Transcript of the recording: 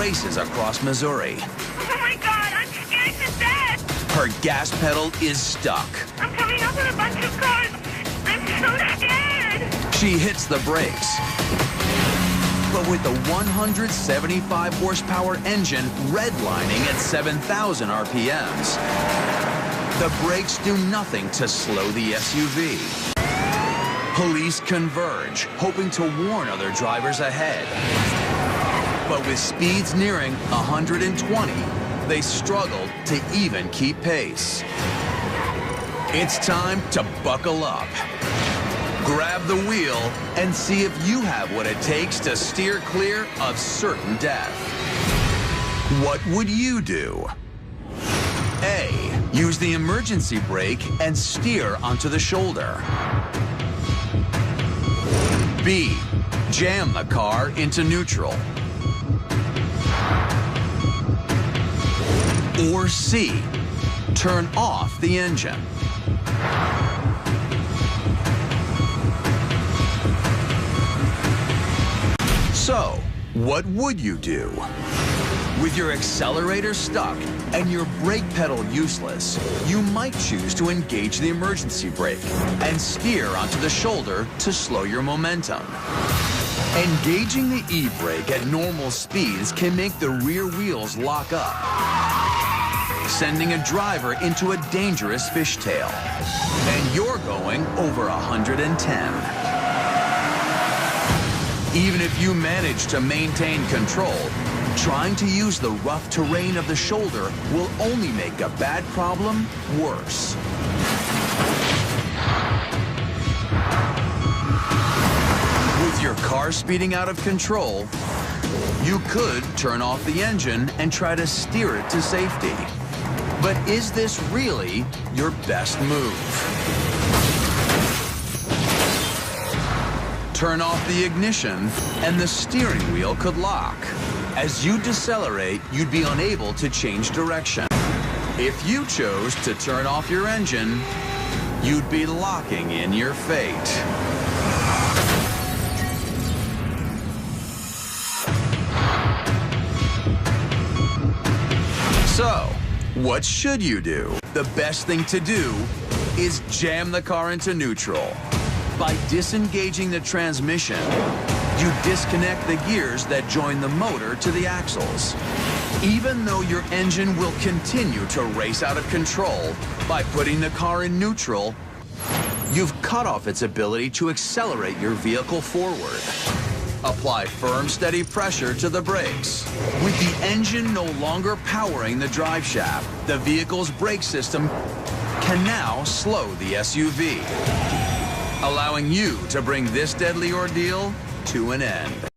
races across Missouri. Oh my God, I'm scared to death. Her gas pedal is stuck. I'm coming up with a bunch of cars. I'm so scared. She hits the brakes. But with the 175 horsepower engine redlining at 7,000 RPMs, the brakes do nothing to slow the SUV. Police converge, hoping to warn other drivers ahead. But with speeds nearing 120, they struggle to even keep pace. It's time to buckle up. Grab the wheel and see if you have what it takes to steer clear of certain death. What would you do? A. Use the emergency brake and steer onto the shoulder. B. Jam the car into neutral. Or C. Turn off the engine. So, what would you do? With your accelerator stuck and your brake pedal useless, you might choose to engage the emergency brake and steer onto the shoulder to slow your momentum. Engaging the e-brake at normal speeds can make the rear wheels lock up, sending a driver into a dangerous fishtail. And you're going over 110. Even if you manage to maintain control, trying to use the rough terrain of the shoulder will only make a bad problem worse. With your car speeding out of control, you could turn off the engine and try to steer it to safety. But is this really your best move? Turn off the ignition, and the steering wheel could lock. As you decelerate, you'd be unable to change direction. If you chose to turn off your engine, you'd be locking in your fate. So, what should you do? The best thing to do is jam the car into neutral. By disengaging the transmission, you disconnect the gears that join the motor to the axles. Even though your engine will continue to race out of control, by putting the car in neutral, you've cut off its ability to accelerate your vehicle forward. Apply firm, steady pressure to the brakes. With the engine no longer powering the drive shaft, the vehicle's brake system can now slow the SUV, allowing you to bring this deadly ordeal to an end.